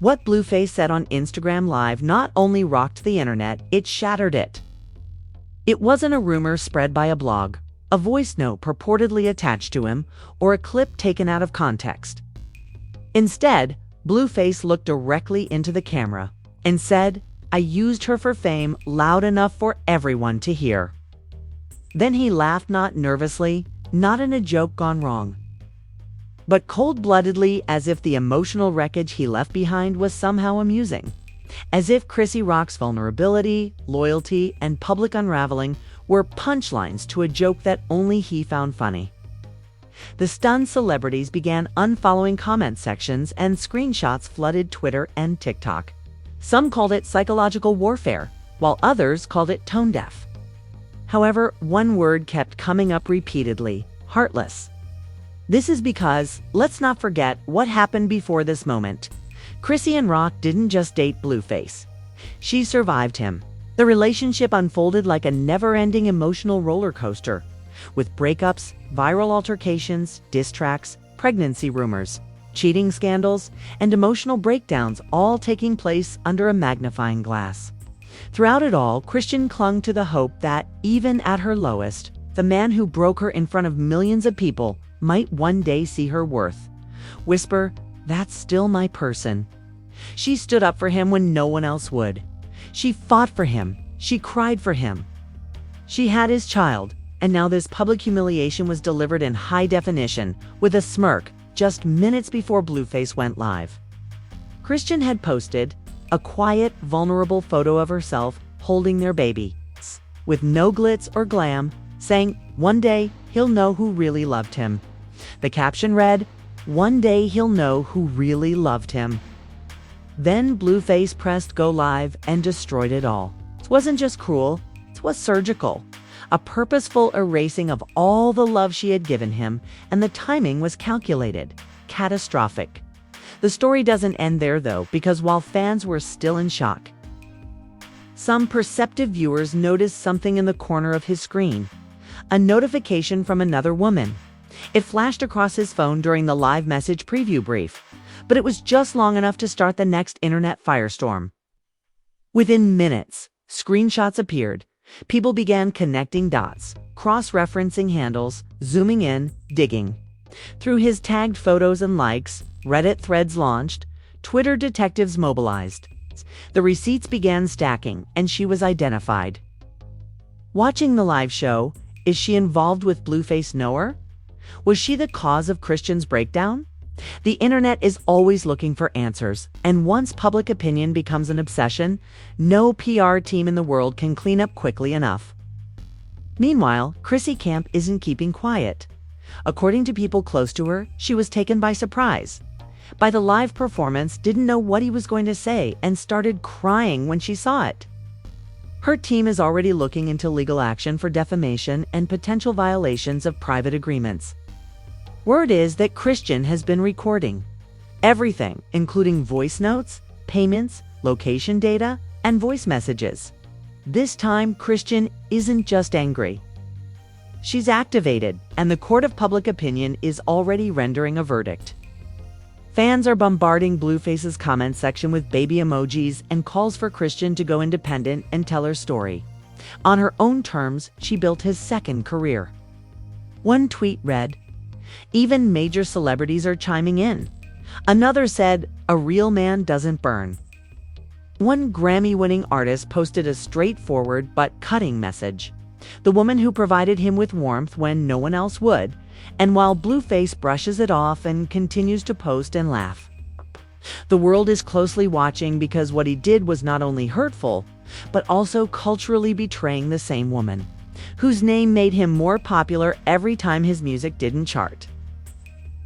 What Blueface said on Instagram Live not only rocked the internet, it shattered it. It wasn't a rumor spread by a blog, a voice note purportedly attached to him, or a clip taken out of context. Instead, Blueface looked directly into the camera and said, "I used her for fame loud enough for everyone to hear." Then he laughed, not nervously, not in a joke gone wrong, but cold-bloodedly, as if the emotional wreckage he left behind was somehow amusing. As if Chrisean Rock's vulnerability, loyalty, and public unraveling were punchlines to a joke that only he found funny. The stunned celebrities began unfollowing comment sections, and screenshots flooded Twitter and TikTok. Some called it psychological warfare, while others called it tone-deaf. However, one word kept coming up repeatedly: heartless. This is because, let's not forget what happened before this moment. Chrisean Rock didn't just date Blueface. She survived him. The relationship unfolded like a never-ending emotional roller coaster, with breakups, viral altercations, diss tracks, pregnancy rumors, cheating scandals, and emotional breakdowns all taking place under a magnifying glass. Throughout it all, Chrisean clung to the hope that, even at her lowest, the man who broke her in front of millions of people might one day see her worth. Whisper, "That's still my person." She stood up for him when no one else would. She fought for him. She cried for him. She had his child, and now this public humiliation was delivered in high definition, with a smirk, just minutes before Blueface went live. Chrisean had posted a quiet, vulnerable photo of herself holding their baby, with no glitz or glam, saying, "One day, he'll know who really loved him." The caption read, "One day he'll know who really loved him." Then Blueface pressed go live and destroyed it all. It wasn't just cruel, it was surgical. A purposeful erasing of all the love she had given him, and the timing was calculated, catastrophic. The story doesn't end there though, because while fans were still in shock, some perceptive viewers noticed something in the corner of his screen. A notification from another woman. It flashed across his phone during the live message preview brief, but it was just long enough to start the next internet firestorm. Within minutes, screenshots appeared. People began connecting dots, cross-referencing handles, zooming in, digging. Through his tagged photos and likes, Reddit threads launched, Twitter detectives mobilized. The receipts began stacking, and she was identified. Watching the live show, is she involved with Blueface Knower? Was she the cause of Chrisean's breakdown? The internet is always looking for answers, and once public opinion becomes an obsession, no PR team in the world can clean up quickly enough. Meanwhile, Chrissy Camp isn't keeping quiet. According to people close to her, she was taken by surprise by the live performance, didn't know what he was going to say, and started crying when she saw it. Her team is already looking into legal action for defamation and potential violations of private agreements. Word is that Chrisean has been recording everything, including voice notes, payments, location data, and voice messages. This time, Chrisean isn't just angry. She's activated, and the court of public opinion is already rendering a verdict. Fans are bombarding Blueface's comment section with baby emojis and calls for Chrisean to go independent and tell her story. On her own terms, she built his second career. One tweet read, "Even major celebrities are chiming in." Another said, "A real man doesn't burn." One Grammy-winning artist posted a straightforward but cutting message. The woman who provided him with warmth when no one else would, and while Blueface brushes it off and continues to post and laugh. The world is closely watching because what he did was not only hurtful, but also culturally betraying the same woman, whose name made him more popular every time his music didn't chart.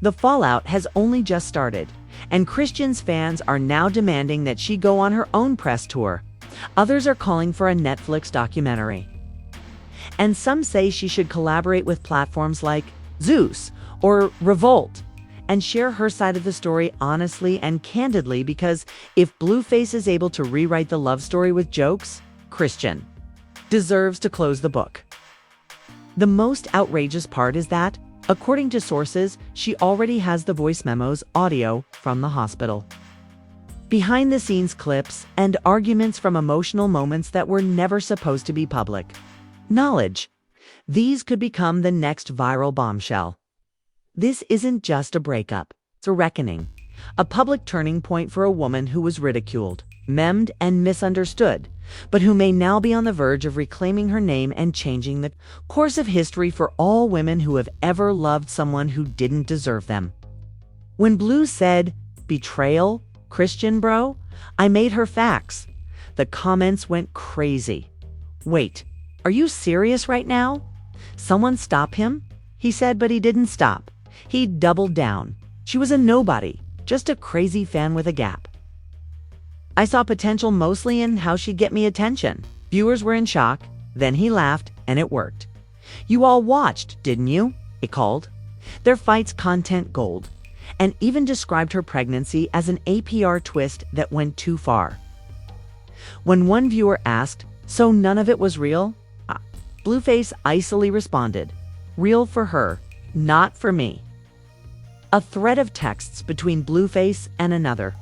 The fallout has only just started, and Chrisean's fans are now demanding that she go on her own press tour. Others are calling for a Netflix documentary. And some say she should collaborate with platforms like Zeus or Revolt and share her side of the story honestly and candidly, because if Blueface is able to rewrite the love story with jokes, Chrisean deserves to close the book. The most outrageous part is that, according to sources, she already has the voice memos audio from the hospital. behind-the-scenes clips, and arguments from emotional moments that were never supposed to be public. Knowledge. These could become the next viral bombshell. This isn't just a breakup, it's a reckoning. A public turning point for a woman who was ridiculed, memed, and misunderstood, but who may now be on the verge of reclaiming her name and changing the course of history for all women who have ever loved someone who didn't deserve them. When Blue said, "Betrayal, Chrisean bro," I made her facts. The comments went crazy. "Wait, are you serious right now? Someone stop him?" He said, but he didn't stop. He doubled down. She was a nobody, just a crazy fan with a gap. I saw potential mostly in how she'd get me attention. Viewers were in shock. Then he laughed, and it worked. "You all watched, didn't you?" It called. Their fight's content gold, and even described her pregnancy as an APR twist that went too far. When one viewer asked, "So none of it was real?" Blueface icily responded, "Real for her, not for me." A thread of texts between Blueface and another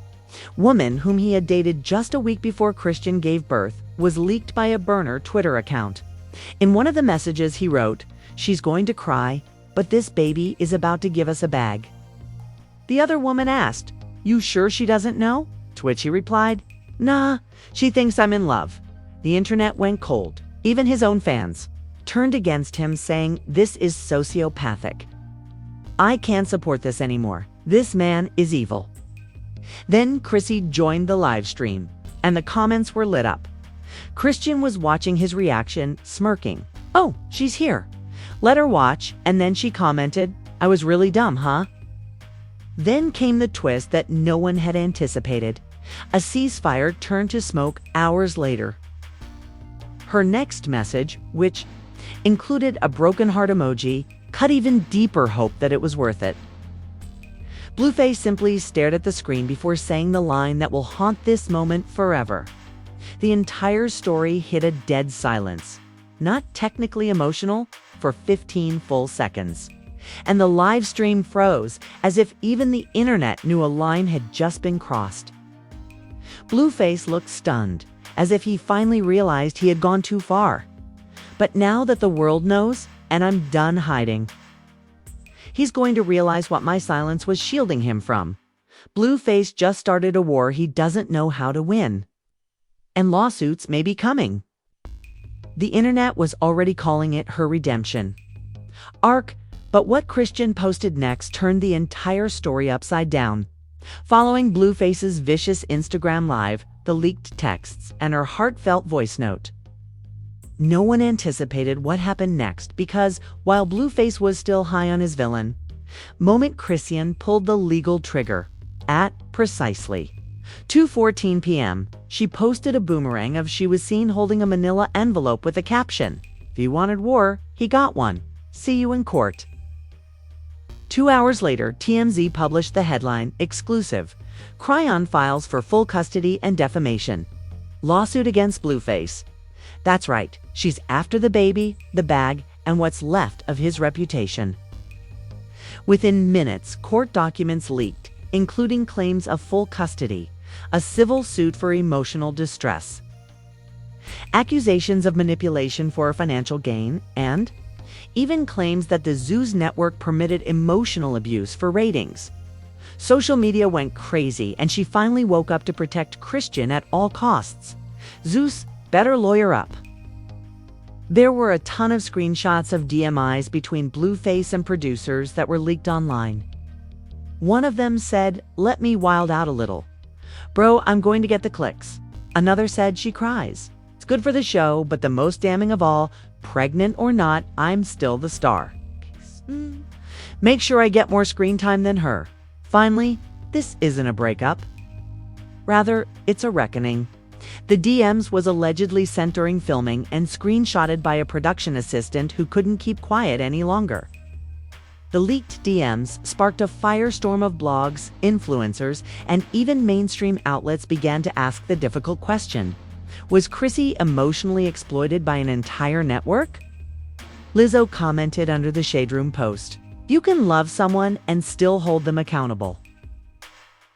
woman whom he had dated just a week before Chrisean gave birth was leaked by a burner Twitter account. In one of the messages he wrote, "She's going to cry, but this baby is about to give us a bag." The other woman asked, "You sure she doesn't know?" To which he replied, "Nah, she thinks I'm in love." The internet went cold. Even his own fans turned against him, saying, "This is sociopathic. I can't support this anymore. This man is evil." Then Chrissy joined the live stream, and the comments were lit up. Chrisean was watching his reaction, smirking. "Oh, she's here. Let her watch," and then she commented, "I was really dumb, huh?" Then came the twist that no one had anticipated. A ceasefire turned to smoke hours later. Her next message, which included a broken heart emoji, cut even deeper hope that it was worth it. Blueface simply stared at the screen before saying the line that will haunt this moment forever. The entire story hit a dead silence, not technically emotional, for 15 full seconds. And the live stream froze, as if even the internet knew a line had just been crossed. Blueface looked stunned, as if he finally realized he had gone too far. But now that the world knows, and I'm done hiding, he's going to realize what my silence was shielding him from. Blueface just started a war he doesn't know how to win. And lawsuits may be coming. The internet was already calling it her redemption arc, but what Chrisean posted next turned the entire story upside down. Following Blueface's vicious Instagram live, the leaked texts, and her heartfelt voice note, no one anticipated what happened next because, while Blueface was still high on his villain moment, Chrisean pulled the legal trigger. At precisely 2:14 p.m., she posted a boomerang of she was seen holding a manila envelope with a caption, "If he wanted war, he got one. See you in court." 2 hours later, TMZ published the headline, "Exclusive. Chrisean files for full custody and defamation. Lawsuit against Blueface." That's right, she's after the baby, the bag, and what's left of his reputation. Within minutes, court documents leaked, including claims of full custody, a civil suit for emotional distress, accusations of manipulation for financial gain, and even claims that the Zeus network permitted emotional abuse for ratings. Social media went crazy, and she finally woke up to protect Chrisean at all costs. Zeus, better lawyer up. There were a ton of screenshots of DMIs between Blueface and producers that were leaked online. One of them said, "Let me wild out a little. Bro, I'm going to get the clicks." Another said, "She cries. It's good for the show, but the most damning of all, pregnant or not, I'm still the star. Make sure I get more screen time than her." Finally, this isn't a breakup. Rather, it's a reckoning. The DMs was allegedly sent during filming and screenshotted by a production assistant who couldn't keep quiet any longer. The leaked DMs sparked a firestorm of blogs, influencers, and even mainstream outlets began to ask the difficult question: was Chrissy emotionally exploited by an entire network? Lizzo commented under the Shade Room post, "You can love someone and still hold them accountable.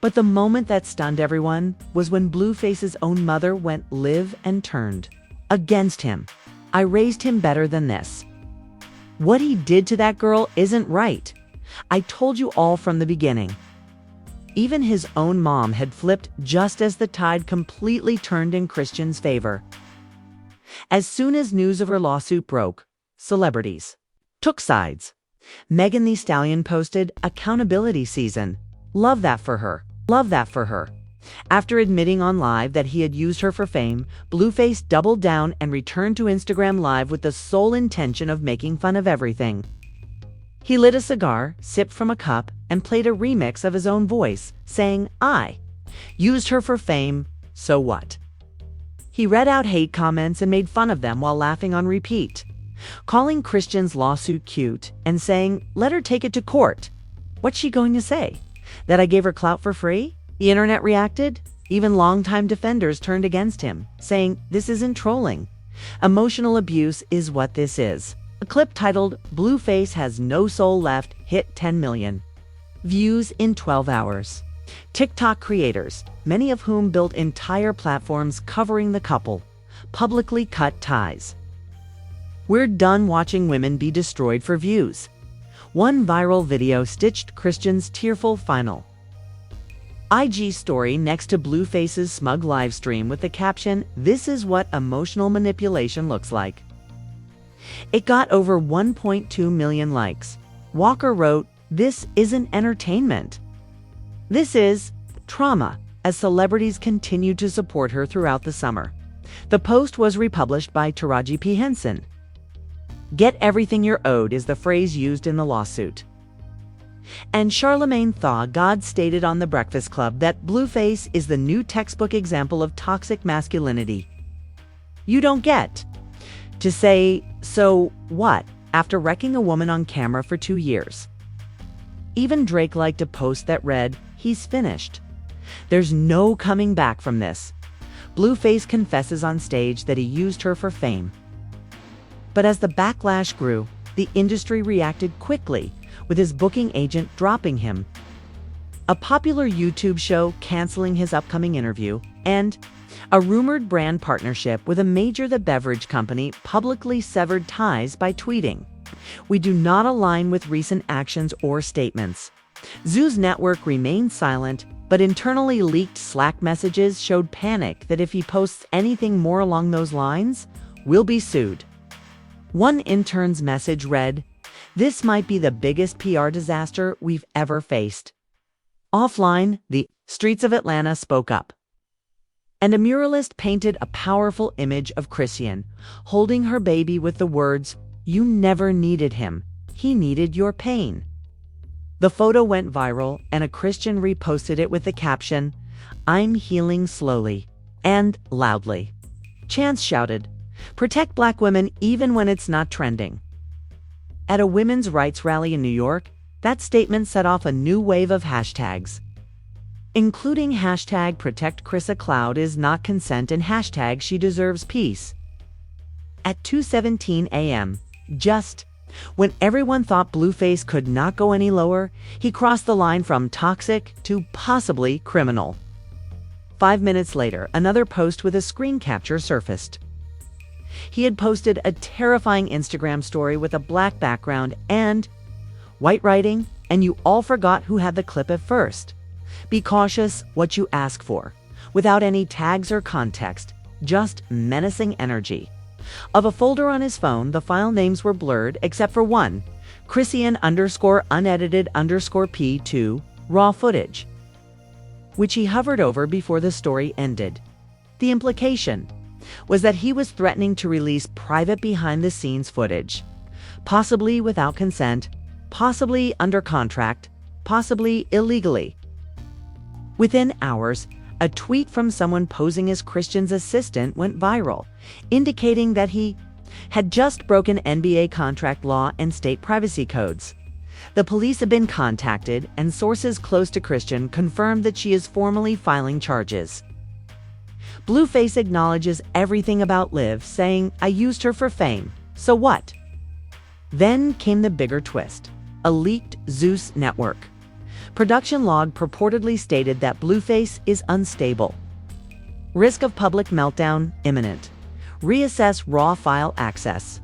But the moment that stunned everyone was when Blueface's own mother went live and turned against him. I raised him better than this. What he did to that girl isn't right. I told you all from the beginning. Even his own mom had flipped just as the tide completely turned in Chrisean's favor. As soon as news of her lawsuit broke, celebrities took sides. Megan Thee Stallion posted, "Accountability season. Love that for her. Love that for her." After admitting on Live that he had used her for fame, Blueface doubled down and returned to Instagram Live with the sole intention of making fun of everything. He lit a cigar, sipped from a cup, and played a remix of his own voice, saying, "I used her for fame, so what?" He read out hate comments and made fun of them while laughing on repeat, calling Chrisean's lawsuit cute and saying, "Let her take it to court." What's she going to say? That I gave her clout for free? The internet reacted. Even longtime defenders turned against him, saying, "This isn't trolling. Emotional abuse is what this is." A clip titled, "Blueface Has No Soul Left" hit 10 million views in 12 hours. TikTok creators, many of whom built entire platforms covering the couple, publicly cut ties. "We're done watching women be destroyed for views." One viral video stitched Chrisean's tearful final IG story next to Blueface's smug livestream with the caption, "This is what emotional manipulation looks like." It got over 1.2 million likes. Walker wrote, "This isn't entertainment. This is trauma," as celebrities continued to support her throughout the summer. The post was republished by Taraji P. Henson. "Get everything you're owed" is the phrase used in the lawsuit. And Charlemagne Tha God stated on The Breakfast Club that Blueface is the new textbook example of toxic masculinity. You don't get to say, "So what?" after wrecking a woman on camera for 2 years. Even Drake liked a post that read, "He's finished. There's no coming back from this." Blueface confesses on stage that he used her for fame. But as the backlash grew, the industry reacted quickly, with his booking agent dropping him, a popular YouTube show canceling his upcoming interview, and a rumored brand partnership with a major beverage company publicly severed ties by tweeting, "We do not align with recent actions or statements." Zoo's network remained silent, but internally leaked Slack messages showed panic that if he posts anything more along those lines, we'll be sued. One intern's message read, "This might be the biggest PR disaster we've ever faced." Offline, the streets of Atlanta spoke up, and a muralist painted a powerful image of Chrisean holding her baby with the words, "You never needed him. He needed your pain." The photo went viral, and a Chrisean reposted it with the caption, "I'm healing slowly and loudly." Chance shouted, "Protect Black women even when it's not trending." At a women's rights rally in New York, that statement set off a new wave of hashtags, including hashtag Protect Chrisa Cloud is not consent and hashtag She Deserves Peace. At 2:17 a.m., just when everyone thought Blueface could not go any lower, he crossed the line from toxic to possibly criminal. 5 minutes later, another post with a screen capture surfaced. He had posted a terrifying Instagram story with a black background and white writing, and you all forgot who had the clip at first. "Be cautious what you ask for," without any tags or context, just menacing energy. Of a folder on his phone, the file names were blurred except for one, Chrisean_unedited_P2 raw footage, which he hovered over before the story ended. The implication was that he was threatening to release private behind-the-scenes footage, possibly without consent, possibly under contract, possibly illegally. Within hours, a tweet from someone posing as Chrisean's assistant went viral, indicating that he had just broken NBA contract law and state privacy codes. The police have been contacted, and sources close to Chrisean confirmed that she is formally filing charges. Blueface acknowledges everything about Liv, saying, "I used her for fame, so what?" Then came the bigger twist, a leaked Zeus network. Production log purportedly stated that Blueface is unstable. Risk of public meltdown imminent. Reassess raw file access.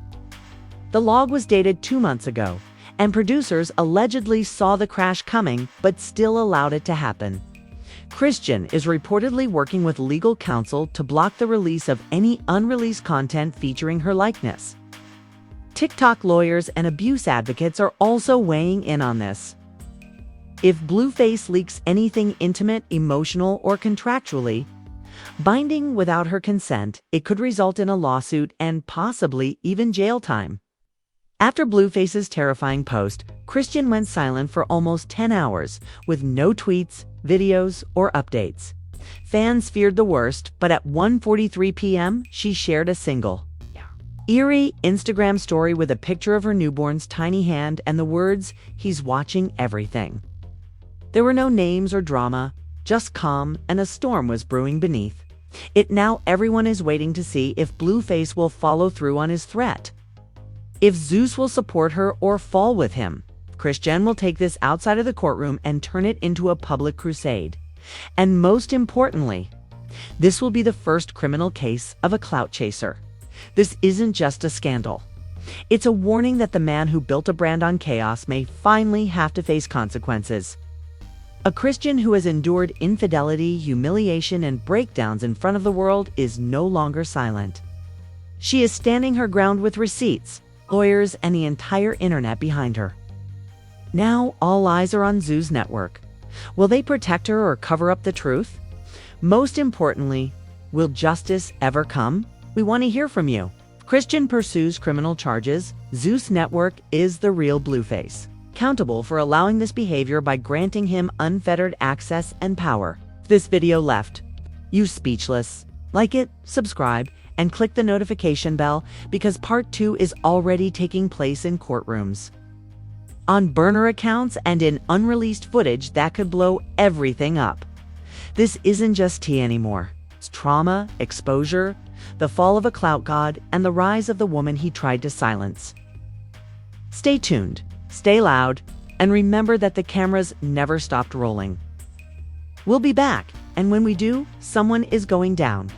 The log was dated 2 months ago, and producers allegedly saw the crash coming but still allowed it to happen. Chrisean is reportedly working with legal counsel to block the release of any unreleased content featuring her likeness. TikTok lawyers and abuse advocates are also weighing in on this. If Blueface leaks anything intimate, emotional, or contractually binding without her consent, it could result in a lawsuit and possibly even jail time. After Blueface's terrifying post, Chrisean went silent for almost 10 hours, with no tweets, videos, or updates. Fans feared the worst, but at 1:43 p.m., she shared a single, eerie Instagram story with a picture of her newborn's tiny hand and the words, "He's watching everything." There were no names or drama, just calm, and a storm was brewing beneath it. Now everyone is waiting to see if Blueface will follow through on his threat. If Zeus will support her or fall with him. Chrisean will take this outside of the courtroom and turn it into a public crusade. And most importantly, this will be the first criminal case of a clout chaser. This isn't just a scandal. It's a warning that the man who built a brand on chaos may finally have to face consequences. A Chrisean who has endured infidelity, humiliation, and breakdowns in front of the world is no longer silent. She is standing her ground with receipts, lawyers, and the entire internet behind her. Now all eyes are on Zeus Network. Will they protect her or cover up the truth? Most importantly, will justice ever come? We want to hear from you. Chrisean pursues criminal charges. Zeus Network is the real Blueface, accountable for allowing this behavior by granting him unfettered access and power. If this video left you speechless, like it, subscribe, and click the notification bell because part 2 is already taking place in courtrooms, on burner accounts, and in unreleased footage that could blow everything up. This isn't just tea anymore. It's trauma, exposure, the fall of a clout god, and the rise of the woman he tried to silence. Stay tuned, stay loud, and remember that the cameras never stopped rolling. We'll be back, and when we do, someone is going down.